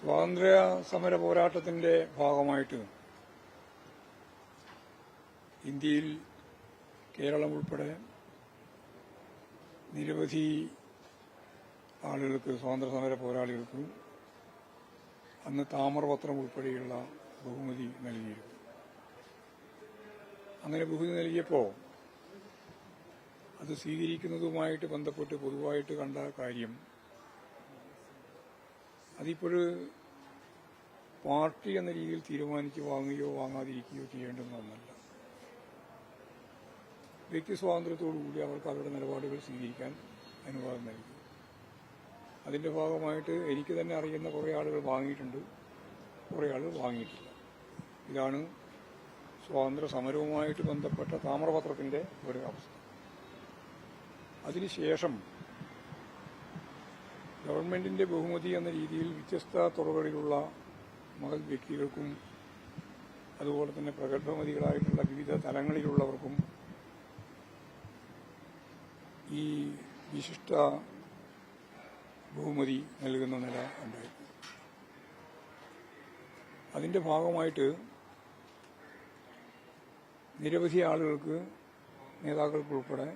സ്വാതന്ത്ര്യ സമര പോരാട്ടത്തിന്റെ ഭാഗമായിട്ട് ഇന്ത്യയിൽ കേരളം ഉൾപ്പെടെ നിരവധി ആളുകൾക്ക്, സ്വാതന്ത്ര്യ സമര പോരാളികൾക്ക് അന്ന് താമ്രപത്രം ഉൾപ്പെടെയുള്ള ബഹുമതി നൽകിയിരുന്നു. അങ്ങനെ ബഹുമതി നൽകിയപ്പോൾ അത് സ്വീകരിക്കുന്നതുമായിട്ട് ബന്ധപ്പെട്ട് പൊതുവായിട്ട് കണ്ട കാര്യം, അതിപ്പോഴ് പാർട്ടി എന്ന രീതിയിൽ തീരുമാനിച്ച് വാങ്ങുകയോ വാങ്ങാതിരിക്കുകയോ ചെയ്യേണ്ടുന്ന ഒന്നല്ല. വ്യക്തി സ്വാതന്ത്ര്യത്തോടുകൂടി അവർക്ക് അവരുടെ നിലപാടുകൾ സ്വീകരിക്കാൻ അനുവാദം നൽകി. അതിന്റെ ഭാഗമായിട്ട് എനിക്ക് തന്നെ അറിയുന്ന കുറേ ആളുകൾ വാങ്ങിയിട്ടുണ്ട്, കുറേ ആളുകൾ വാങ്ങിയിട്ടില്ല. ഇതാണ് സ്വാതന്ത്ര്യ സമരവുമായിട്ട് ബന്ധപ്പെട്ട താമ്രപത്രത്തിന്റെ ഒരു അവസ്ഥ. അതിനുശേഷം ഗവൺമെന്റിന്റെ ബഹുമതി എന്ന രീതിയിൽ വ്യത്യസ്ത തുറകളിലുള്ള മഹത് വ്യക്തികൾക്കും അതുപോലെ തന്നെ പ്രഗത്ഭമതികളായിട്ടുള്ള വിവിധ തലങ്ങളിലുള്ളവർക്കും ഈ വിശിഷ്ട ബഹുമതി നൽകുന്ന നില ഉണ്ടായിരുന്നു. അതിന്റെ ഭാഗമായിട്ട് നിരവധി ആളുകൾക്ക്, നേതാക്കൾക്കുൾപ്പെടെ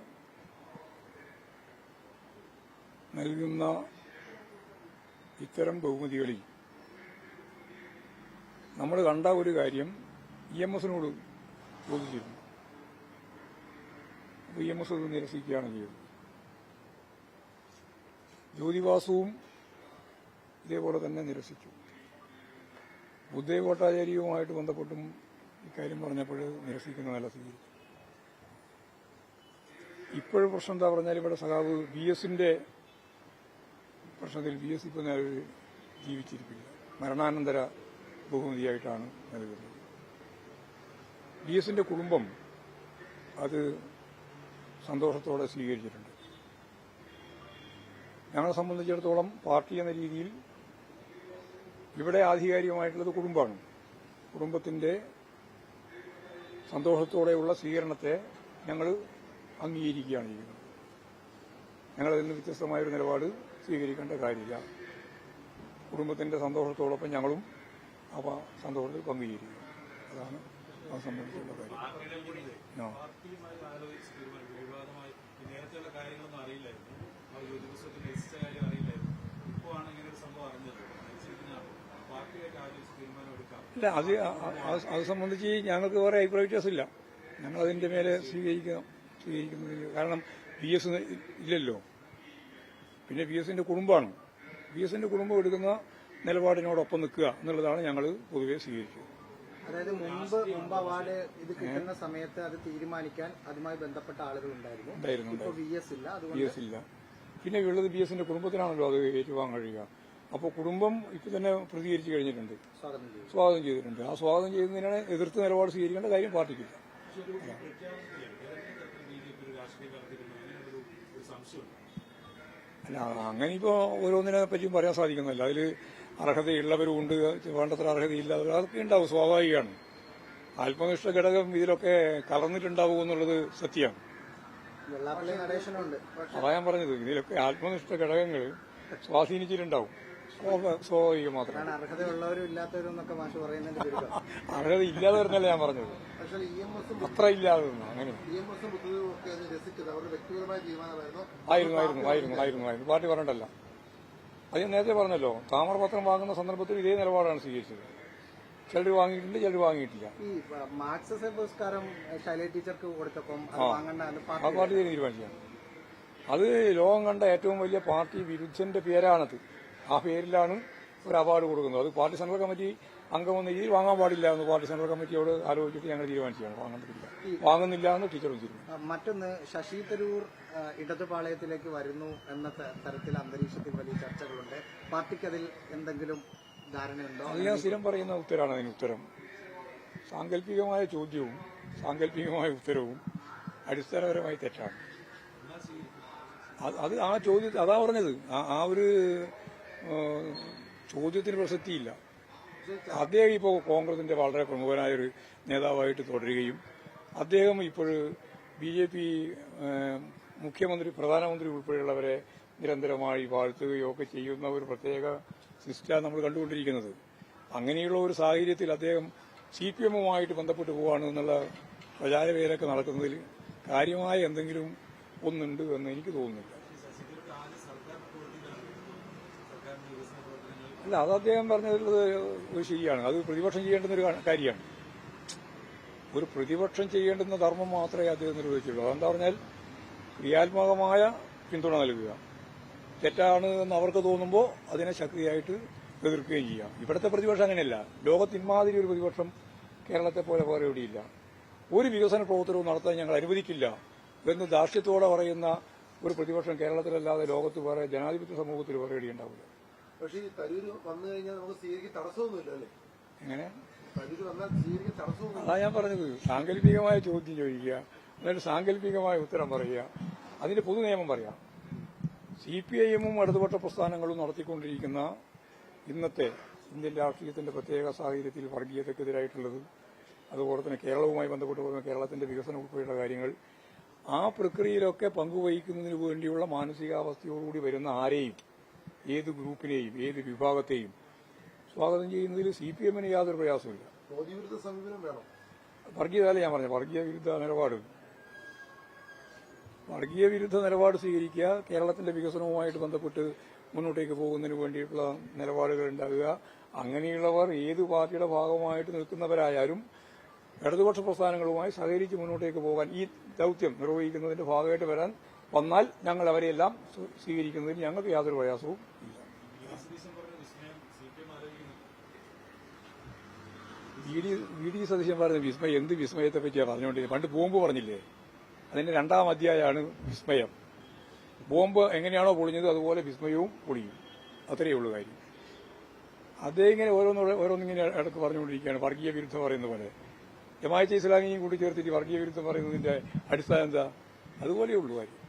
നൽകുന്ന ഇത്തരം ബഹുമതികളിൽ നമ്മൾ കണ്ട ഒരു കാര്യം EMSനോട് ചോദിച്ചിരുന്നു. അപ്പോൾ EMS അത് നിരസിക്കുകയാണ് ചെയ്തത്. ജ്യോതിബാസുവും ഇതേപോലെ തന്നെ നിരസിച്ചു. ബുദ്ധദേവ് ഭട്ടാചാര്യവുമായിട്ട് ബന്ധപ്പെട്ടും ഇക്കാര്യം പറഞ്ഞപ്പോൾ നിരസിക്കുന്ന നില സ്വീകരിച്ചു. ഇപ്പോഴും പ്രശ്നം എന്താ പറഞ്ഞാൽ, ഇവിടെ സഖാവ് BSന്റെ പ്രശ്നത്തിൽ BS ഇപ്പോൾ ജീവിച്ചിരിപ്പില്ല. മരണാനന്തര ബഹുമതിയായിട്ടാണ് നൽകുന്നത്. BSന്റെ കുടുംബം അത് സന്തോഷത്തോടെ സ്വീകരിച്ചിട്ടുണ്ട്. ഞങ്ങളെ സംബന്ധിച്ചിടത്തോളം പാർട്ടി എന്ന രീതിയിൽ ഇവിടെ ആധികാരികമായിട്ടുള്ളത് കുടുംബമാണ്. കുടുംബത്തിന്റെ സന്തോഷത്തോടെയുള്ള സ്വീകരണത്തെ ഞങ്ങൾ അംഗീകരിക്കുകയാണ് ചെയ്യുന്നത്. ഞങ്ങളതിൽ നിന്ന് വ്യത്യസ്തമായൊരു നിലപാട് സ്വീകരിക്കേണ്ട കാര്യമില്ല. കുടുംബത്തിന്റെ സന്തോഷത്തോടൊപ്പം ഞങ്ങളും അവ സന്തോഷത്തിൽ പങ്കുചേരുക. അതാണ് അത് സംബന്ധിച്ചുള്ള കാര്യം. ഇല്ല, അത് സംബന്ധിച്ച് ഞങ്ങൾക്ക് വേറെ അഭിപ്രായ വ്യത്യാസമില്ല. ഞങ്ങളതിന്റെ മേലെ സ്വീകരിക്കുന്നത്. കാരണം BS ഇല്ലല്ലോ, പിന്നെ BSന്റെ കുടുംബമാണ്. BSന്റെ കുടുംബം എടുക്കുന്ന നിലപാടിനോടൊപ്പം നിൽക്കുക എന്നുള്ളതാണ് ഞങ്ങൾ പൊതുവെ സ്വീകരിച്ചത്. അതായത് മുമ്പ് അവാർഡ് ഇത് കിട്ടുന്ന സമയത്ത് അത് തീരുമാനിക്കാൻ അതുമായി ബന്ധപ്പെട്ട ആളുകൾ ഉണ്ടായിരുന്നു. BS ഇല്ല. പിന്നെ ഉള്ളത് BSന്റെ കുടുംബത്തിനാണല്ലോ അത് ഏറ്റുവാങ്ങാൻ കഴിയുക. അപ്പോൾ കുടുംബം ഇപ്പൊ തന്നെ പ്രതികരിച്ചു കഴിഞ്ഞിട്ടുണ്ട്, സ്വാഗതം ചെയ്തിട്ടുണ്ട്. ആ സ്വാഗതം ചെയ്യുന്നതിനാണ് എതിർത്ത് നിലപാട് സ്വീകരിക്കേണ്ട കാര്യം പാർട്ടിക്കില്ല. അല്ല, അങ്ങനെ ഇപ്പോൾ ഓരോന്നിനെ പറ്റിയും പറയാൻ സാധിക്കുന്നില്ല. അതിൽ അർഹതയുള്ളവരുമുണ്ട്, വേണ്ടത്ര അർഹതയില്ലാത്തവർ, അതൊക്കെ ഉണ്ടാവും, സ്വാഭാവികമാണ്. ആത്മനിഷ്ഠ ഘടകം ഇതിലൊക്കെ കലർന്നിട്ടുണ്ടാവും എന്നുള്ളത് സത്യമാണ്. അതാ ഞാൻ പറഞ്ഞത്, ഇതിലൊക്കെ ആത്മനിഷ്ഠ ഘടകങ്ങൾ സ്വാധീനിച്ചിട്ടുണ്ടാവും, സ്വാഭാവികം മാത്രമാണ്. അർഹത ഇല്ലാത്തവരെന്നല്ല ഞാൻ പറഞ്ഞത്, അത്ര ഇല്ലാതെ അങ്ങനെ ആയിരുന്നു പാർട്ടി പറഞ്ഞിട്ടല്ല. അത് ഞാൻ നേരത്തെ പറഞ്ഞല്ലോ, താമ്രപത്രം വാങ്ങുന്ന സന്ദർഭത്തിൽ ഇതേ നിലപാടാണ് സ്വീകരിച്ചത്. ചിലർ വാങ്ങിയിട്ടുണ്ട്, ചിലർ വാങ്ങിയിട്ടില്ല. ആ പാർട്ടി തീരുമാനിച്ചാണ്. അത് ലോകം കണ്ട ഏറ്റവും വലിയ പാർട്ടി വിരുദ്ധന്റെ പേരാണത്. ആ പേരിലാണ് ഒരു അവാർഡ് കൊടുക്കുന്നത്. അത് പാർട്ടി സെൻട്രൽ കമ്മിറ്റി അംഗമെന്ന രീതിയിൽ വാങ്ങാൻ പാടില്ല എന്ന് പാർട്ടി സെൻട്രൽ കമ്മിറ്റിയോട് ആലോചിച്ചിട്ട് ഞങ്ങൾ തീരുമാനിച്ചതാണ്. വാങ്ങുന്നില്ല എന്ന് ടീച്ചറും തീരുമാനിച്ചു. മറ്റൊന്ന്, ശശി തരൂർ ഇടതുപാളയത്തിലേക്ക് വരുന്നു എന്ന തരത്തിൽ അന്തരീക്ഷത്തിൽ വലിയ ചർച്ചകളുണ്ട്. പാർട്ടിക്ക് അതിൽ എന്തെങ്കിലും ധാരണയുണ്ടോ? അത് ഞാൻ സ്ഥിരം പറയുന്ന ഉത്തരമാണ്. അതിന് ഉത്തരം സാങ്കല്പികമായ ചോദ്യവും സാങ്കല്പികമായ ഉത്തരവും അടിസ്ഥാനപരമായി തെറ്റാണ്. അത് ആ ചോദ്യം അതാ പറഞ്ഞത്, ആ ഒരു ചോദ്യത്തിന് പ്രസക്തിയില്ല. അദ്ദേഹം ഇപ്പോൾ കോൺഗ്രസിന്റെ വളരെ പ്രമുഖനായൊരു നേതാവായിട്ട് തുടരുകയും അദ്ദേഹം ഇപ്പോൾ BJP മുഖ്യമന്ത്രി, പ്രധാനമന്ത്രി ഉൾപ്പെടെയുള്ളവരെ നിരന്തരമായി വാഴ്ത്തുകയോ ഒക്കെ ചെയ്യുന്ന ഒരു പ്രത്യേക ലിസ്റ്റാണ് നമ്മൾ കണ്ടുകൊണ്ടിരിക്കുന്നത്. അങ്ങനെയുള്ള ഒരു സാഹചര്യത്തിൽ അദ്ദേഹം CPM-ഉമായിട്ട് ബന്ധപ്പെട്ട് പോവാണ് എന്നുള്ള പ്രചാരവേലൊക്കെ നടക്കുന്നതിൽ കാര്യമായ എന്തെങ്കിലും ഒന്നുണ്ട് എന്ന് എനിക്ക് തോന്നുന്നില്ല. അല്ല, അത് അദ്ദേഹം പറഞ്ഞത് ശരിയാണ്. അത് പ്രതിപക്ഷം ചെയ്യേണ്ടുന്നൊരു കാര്യമാണ്. ഒരു പ്രതിപക്ഷം ചെയ്യേണ്ടുന്ന ധർമ്മം മാത്രമേ അദ്ദേഹം നിർവഹിച്ചുള്ളൂ. അതെന്താ പറഞ്ഞാൽ ക്രിയാത്മകമായ പിന്തുണ നൽകുക, തെറ്റാണ് എന്ന് അവർക്ക് തോന്നുമ്പോൾ അതിനെ ശക്തിയായിട്ട് എതിർക്കുകയും ചെയ്യാം. ഇവിടുത്തെ പ്രതിപക്ഷം അങ്ങനെയല്ല. ലോകത്ത് ഇമാതിരി ഒരു പ്രതിപക്ഷം കേരളത്തെ പോലെ വേറെ എവിടെയില്ല. ഒരു വികസന പ്രവർത്തനവും നടത്താൻ ഞങ്ങൾ അനുവദിക്കില്ല എന്ന് ധാർഷ്ട്യത്തോടെ പറയുന്ന ഒരു പ്രതിപക്ഷം കേരളത്തിലല്ലാതെ ലോകത്ത് വേറെ ജനാധിപത്യ സമൂഹത്തിൽ വേറെ എവിടെയുണ്ടാവില്ല. പക്ഷേ ഈ തരൂര് വന്നു കഴിഞ്ഞാൽ നമുക്ക് സ്വീകരിക്കാൻ തടസ്സമൊന്നുമില്ല അല്ലേ? എങ്ങനെ? തരൂര് വന്നാൽ സ്വീകരിക്കാൻ തടസ്സമൊന്നും. അതാ ഞാൻ പറഞ്ഞത്. സാങ്കല്പികമായ ചോദ്യം ചോദിക്കുക, എന്നിട്ട് സാങ്കല്പികമായ ഉത്തരം പറയുക, അതിന്റെ പൊതു നിയമം പറയാം. CPIM-ഉം ഇടതുപക്ഷ പ്രസ്ഥാനങ്ങളും നടത്തിക്കൊണ്ടിരിക്കുന്ന ഇന്നത്തെ ഇന്ത്യൻ രാഷ്ട്രീയത്തിന്റെ പ്രത്യേക സാഹചര്യത്തിൽ വർഗീയതയ്ക്കെതിരായിട്ടുള്ളത്, അതുപോലെ തന്നെ കേരളവുമായി ബന്ധപ്പെട്ട് പോകുന്ന കേരളത്തിന്റെ വികസനം ഉൾപ്പെടെയുള്ള കാര്യങ്ങൾ, ആ പ്രക്രിയയിലൊക്കെ പങ്കുവഹിക്കുന്നതിന് വേണ്ടിയുള്ള മാനസികാവസ്ഥയോടുകൂടി വരുന്ന ആരെയും, ഏത് ഗ്രൂപ്പിനെയും ഏത് വിഭാഗത്തെയും സ്വാഗതം ചെയ്യുന്നതിൽ CPM-ന് യാതൊരു പ്രയാസമില്ല. മോദി വിരുദ്ധ സമീപനം വേണം. വർഗീയതല്ല ഞാൻ പറഞ്ഞു, വർഗീയ വിരുദ്ധ നിലപാട് സ്വീകരിക്കുക, കേരളത്തിന്റെ വികസനവുമായിട്ട് ബന്ധപ്പെട്ട് മുന്നോട്ടേക്ക് പോകുന്നതിന് വേണ്ടിയിട്ടുള്ള നിലപാടുകൾ ഉണ്ടാകുക. അങ്ങനെയുള്ളവർ ഏത് പാർട്ടിയുടെ ഭാഗമായിട്ട് നിൽക്കുന്നവരായാലും ഇടതുപക്ഷ പ്രസ്ഥാനങ്ങളുമായി സഹകരിച്ച് മുന്നോട്ടേക്ക് പോകാൻ, ഈ ദൌത്യം നിർവഹിക്കുന്നതിന്റെ ഭാഗമായിട്ട് വന്നാൽ ഞങ്ങൾ അവരെയെല്ലാം സ്വീകരിക്കുന്നതിൽ ഞങ്ങൾക്ക് യാതൊരു പ്രയാസവും ഇല്ല. വി ഡി സതീശൻ പറഞ്ഞ വിസ്മയം എന്ത് വിസ്മയത്തെ പറ്റിയാണ് പറഞ്ഞുകൊണ്ടിരുന്നത്? പണ്ട് ബോംബ് പറഞ്ഞില്ലേ, അതിന്റെ 2ാം അധ്യായമാണ് വിസ്മയം. ബോംബ് എങ്ങനെയാണോ പൊളിഞ്ഞത് അതുപോലെ വിസ്മയവും പൊളിയും. അത്രയേ ഉള്ളൂ കാര്യം. അദ്ദേഹം ഇങ്ങനെ ഓരോന്നിങ്ങനെ ഇടക്ക് പറഞ്ഞുകൊണ്ടിരിക്കുകയാണ്, വർഗീയ വിരുദ്ധം പറയുന്ന പോലെ. ജമാഅത്തെ ഇസ്ലാമിയെയും കൂടി ചേർത്തിട്ട് വർഗീയ വിരുദ്ധം പറയുന്നതിന്റെ അടിസ്ഥാനം എന്താ? അതുപോലെയുള്ളൂ കാര്യം.